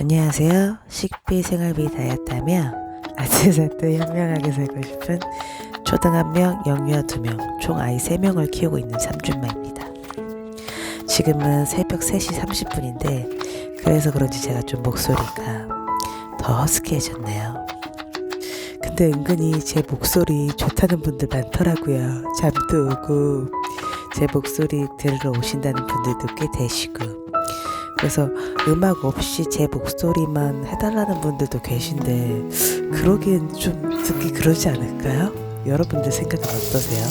안녕하세요. 식비 생활비 다이어트하며 아침살도 현명하게 살고 싶은 초등 1명, 영유아 2명, 총 아이 3명을 키우고 있는 삼준마입니다. 지금은 새벽 3시 30분인데 그래서 그런지 제가 좀 목소리가 더 허스키해졌네요. 근데 은근히 제 목소리 좋다는 분들 많더라고요. 잠도 오고 제 목소리 들으러 오신다는 분들도 꽤 되시고, 그래서 음악 없이 제 목소리만 해달라는 분들도 계신데 그러기엔 좀 듣기 그러지 않을까요? 여러분들 생각은 어떠세요?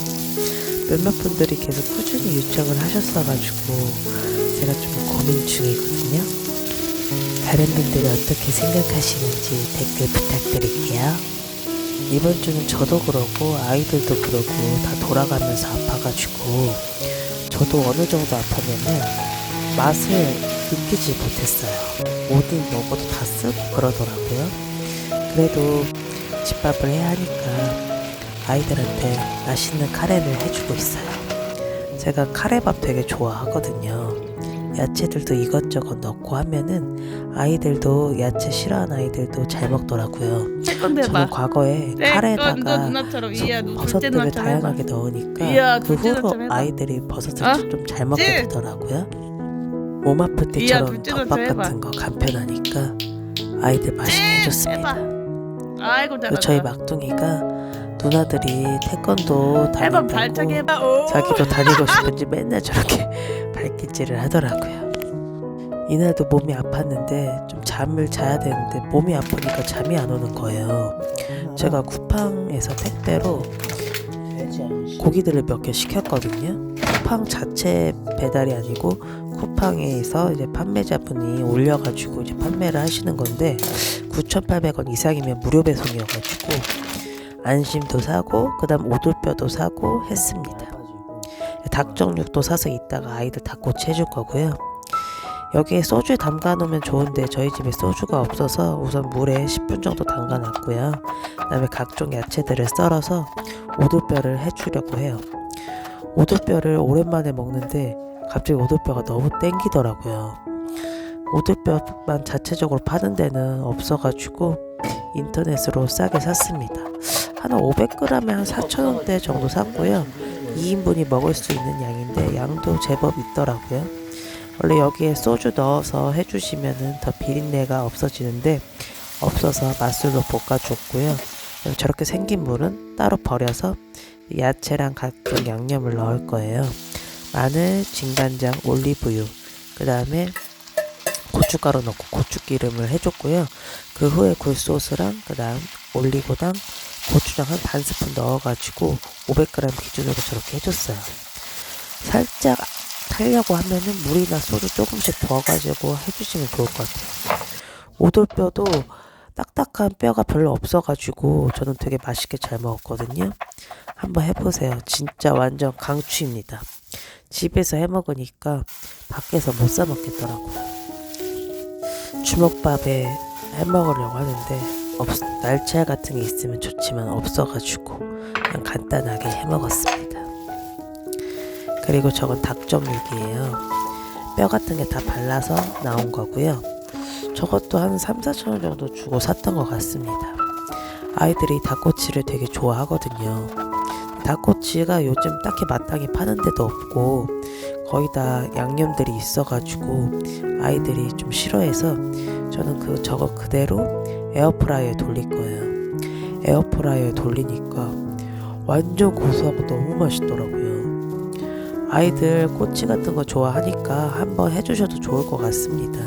몇몇 분들이 계속 꾸준히 요청을 하셨어가지고 제가 좀 고민 중이거든요. 다른 분들이 어떻게 생각하시는지 댓글 부탁드릴게요. 이번 주는 저도 그러고 아이들도 그러고 다 돌아가면서 아파가지고, 저도 어느 정도 아프면은 맛을 느끼지 못했어요. 뭐든 먹어도 다 쓰고 그러더라고요. 그래도 집밥을 해야 하니까 아이들한테 맛있는 카레를 해주고 있어요. 제가 카레밥 되게 좋아하거든요. 야채들도 이것저것 넣고 하면은 아이들도, 야채 싫어하는 아이들도 잘 먹더라고요. 저는 과거에 카레에다가 버섯들을 다양하게 넣으니까 그 후로 아이들이 버섯을 좀 잘 먹게 되더라고요. 몸 아플 때처럼 덮밥 같은 거 간편하니까 아이들 맛있게 해줬습니다. 그리고 저희 막둥이가 누나들이 태권도 다닌다고 자기도 다니고 싶은지 맨날 저렇게 발길질을 하더라고요. 이날도 몸이 아팠는데 좀 잠을 자야 되는데 몸이 아프니까 잠이 안 오는 거예요. 제가 쿠팡에서 택배로 고기들을 몇 개 시켰거든요. 쿠팡 자체 배달이 아니고 쿠팡에서 이제 판매자분이 올려가지고 이제 판매를 하시는 건데 9,800원 이상이면 무료 배송이어가지고 안심도 사고 그다음 오돌뼈도 사고 했습니다. 닭정육도 사서 이따가 아이들 닭꼬치 해줄 거고요. 여기에 소주에 담가 놓으면 좋은데 저희 집에 소주가 없어서 우선 물에 10분 정도 담가 놨고요. 그 다음에 각종 야채들을 썰어서 오돌뼈를 해주려고 해요. 오돌뼈를 오랜만에 먹는데 갑자기 오돌뼈가 너무 땡기더라고요. 오돌뼈만 자체적으로 파는 데는 없어가지고 인터넷으로 싸게 샀습니다. 한 500g에 한 4,000원대 정도 샀고요. 2인분이 먹을 수 있는 양인데 양도 제법 있더라고요. 원래 여기에 소주 넣어서 해주시면은 더 비린내가 없어지는데 없어서 맛술로 볶아줬고요. 저렇게 생긴 물은 따로 버려서 야채랑 각종 양념을 넣을 거예요. 마늘, 진간장, 올리브유, 그 다음에 고춧가루 넣고 고추기름을 해줬고요. 그 후에 굴소스랑 그 다음 올리고당, 고추장 한 반 스푼 넣어가지고 500g 기준으로 저렇게 해줬어요. 살짝 타려고 하면은 물이나 소주 조금씩 부어가지고 해주시면 좋을 것 같아요. 오돌뼈도 딱딱한 뼈가 별로 없어가지고 저는 되게 맛있게 잘 먹었거든요. 한번 해보세요. 진짜 완전 강추입니다. 집에서 해먹으니까 밖에서 못 사 먹겠더라고요. 주먹밥에 해먹으려고 하는데 날치알 같은 게 있으면 좋지만 없어가지고 그냥 간단하게 해먹었습니다. 그리고 저건 닭정육이에요. 뼈 같은 게 다 발라서 나온 거고요. 저것도 한 3,4,000원 정도 주고 샀던 것 같습니다. 아이들이 닭꼬치를 되게 좋아하거든요. 닭꼬치가 요즘 딱히 마땅히 파는 데도 없고 거의 다 양념들이 있어가지고 아이들이 좀 싫어해서 저는 저거 그대로 에어프라이어에 돌릴 거예요. 에어프라이어에 돌리니까 완전 고소하고 너무 맛있더라고요. 아이들 꼬치 같은 거 좋아하니까 한번 해주셔도 좋을 것 같습니다.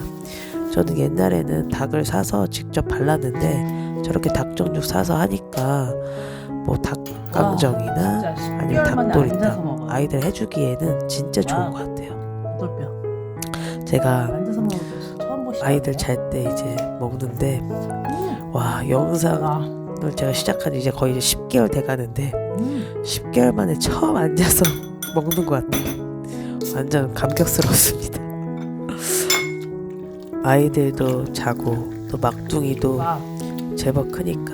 저는 옛날에는 닭을 사서 직접 발랐는데 저렇게 닭정육 사서 하니까 뭐 닭강정이나 아니면 닭도리탕 아이들 해주기에는 진짜 좋은 것 같아요. 제가 아이들 잘 때 이제 먹는데 와, 영상을 제가 시작한 지 이제 거의 10개월 돼가는데 10개월 만에 처음 앉아서 먹는 것 같아요. 완전 감격스럽습니다. 아이들도 자고 또 막둥이도 제법 크니까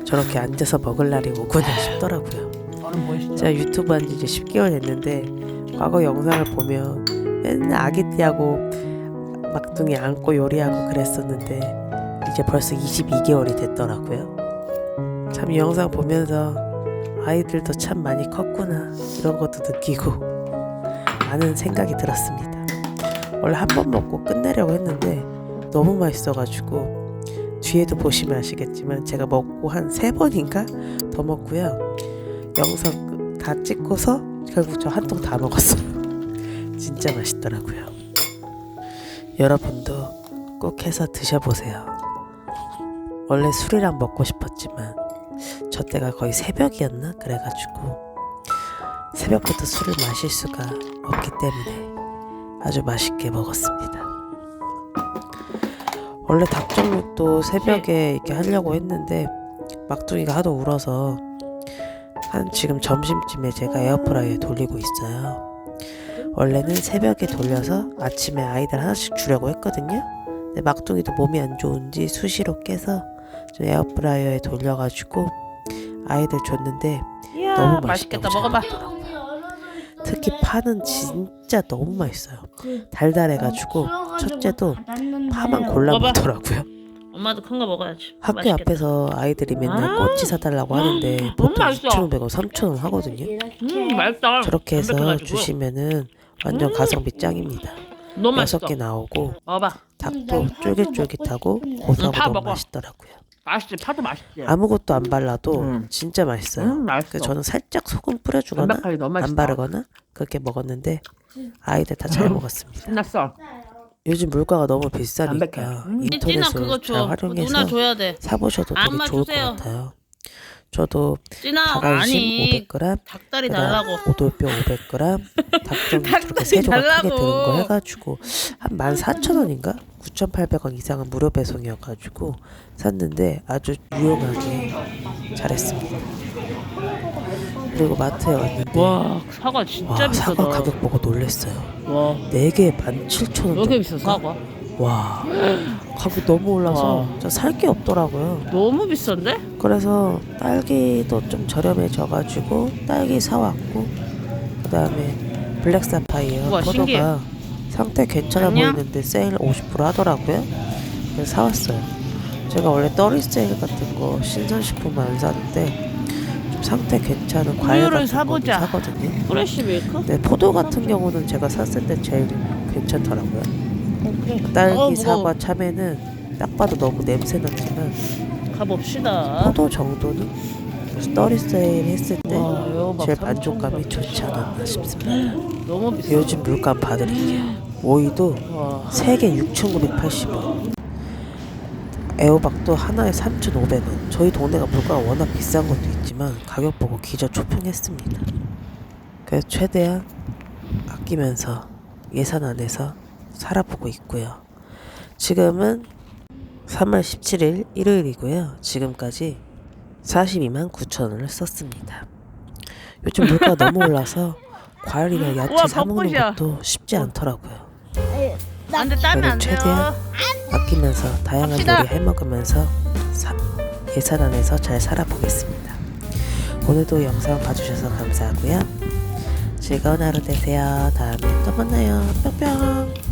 저렇게 앉아서 먹을 날이 오구나 싶더라고요. 제가 유튜브 한 지 이제 10개월 됐는데 과거 영상을 보면 맨날 아기띠하고 막둥이 안고 요리하고 그랬었는데 이제 벌써 22개월이 됐더라고요. 참 이 영상 보면서 아이들도 참 많이 컸구나 이런 것도 느끼고 많은 생각이 들었습니다. 원래 한 번 먹고 끝내려고 했는데 너무 맛있어가지고 뒤에도 보시면 아시겠지만 제가 먹고 한 3번인가 더 먹고요. 영상 다 찍고서 결국 저 한 통 다 먹었어요. 진짜 맛있더라고요. 여러분도 꼭 해서 드셔보세요. 원래 술이랑 먹고 싶었지만 저 때가 거의 새벽이었나? 그래가지고 새벽부터 술을 마실 수가 없기 때문에 아주 맛있게 먹었습니다. 원래 닭정육도 새벽에 이렇게 하려고 했는데 막둥이가 하도 울어서 한 지금 점심쯤에 제가 에어프라이어에 돌리고 있어요. 원래는 새벽에 돌려서 아침에 아이들 하나씩 주려고 했거든요. 근데 막둥이도 몸이 안 좋은지 수시로 깨서 좀 에어프라이어에 돌려가지고 아이들 줬는데 이야, 너무 맛있겠다. 맛있다고 먹어봐. 특히 파는 진짜 너무 맛있어요. 달달해가지고 첫째도 파만 골라 먹어봐. 먹더라고요. 엄마도 큰 거 먹어야지. 학교 맛있겠다. 앞에서 아이들이 맨날 아. 꼬치 사달라고 하는데 너무 보통 맛있어. 2,500원, 3,000원 하거든요. 맛있다. 저렇게 해서 담백해가지고. 주시면은 완전 가성비 짱입니다. 너무 맛있어. 6개 나오고 먹어봐. 닭도 쫄깃쫄깃하고 고소하고 파 너무 먹어. 맛있더라고요. 맛있지. 파도 맛있지. 아무것도 안 발라도 음. 진짜 맛있어요. 맛있어. 그래서 저는 살짝 소금 뿌려주거나 담백하게 너무 맛있다. 안 바르거나 그렇게 먹었는데 아이들 다 잘 먹었습니다. 끝났어. 요즘 물가가 너무 비싸니까 담백해. 찐아 인터넷을 그거 잘 줘. 활용해서 누나 줘야 돼. 사보셔도 되게 엄마 좋을 주세요. 것 같아요. 저도 찐아 닭안심 아니 500g, 닭다리 달라고. 오돌뼈 500g, 닭정육 저렇게 닭다리 세 조각 크게 달라고. 드는 거 해가지고 한 14,000원인가? 9,800원 이상은 무료 배송이어가지고 샀는데 아주 유용하게 잘했습니다. 그리고 마트에 왔는데 와 사과 진짜 와, 비싸다. 사과 가격 보고 놀랬어요. 와 4개에 17,000원. 왜 이렇게 비싸 사과? 와 가격 너무 올라서 와. 저 살 게 없더라고요. 너무 비싼데? 그래서 딸기도 좀 저렴해져가지고 딸기 사왔고 그 다음에 블랙 사파이어 우와, 신기해. 포도가 상태 괜찮아 안녕? 보이는데 세일 50% 하더라고요. 그래서 사왔어요. 제가 원래 떨이 세일 같은 거 신선식품 안 사는데 좀 상태 괜찮은 과일 우유를 같은 거 사보자. 사거든요. 프레시 밀크? 근데 포도 같은 경우는 제가 샀을 때 제일 괜찮더라고요. 오케이. 딸기, 사과, 참외는 딱 봐도 너무 냄새 나지만 가봅시다. 포도 정도는 떨이 세일 했을 때 와, 이거 막 제일 만족감이 좋지 않았나 싶습니다. 너무 비싸. 요즘 물감 봐드릴게요. 오이도 와 3개 6,980원, 애호박도 하나에 3,500원. 저희 동네가 물가가 워낙 비싼 것도 있지만 가격 보고 기저초평했습니다. 그래서 최대한 아끼면서 예산 안에서 살아보고 있고요. 지금은 3월 17일 일요일이고요. 지금까지 42만 9천 원을 썼습니다. 요즘 물가가 너무 올라서 과일이나 야채 우와, 사 먹는 벚꽃이야. 것도 쉽지 않더라고요. 안돼 따면 저는 안 돼요. 최대한 아끼면서 다양한 갑시다. 요리 해먹으면서 예산 안에서 잘 살아보겠습니다. 오늘도 영상 봐주셔서 감사하고요. 즐거운 하루 되세요. 다음에 또 만나요. 뿅뿅.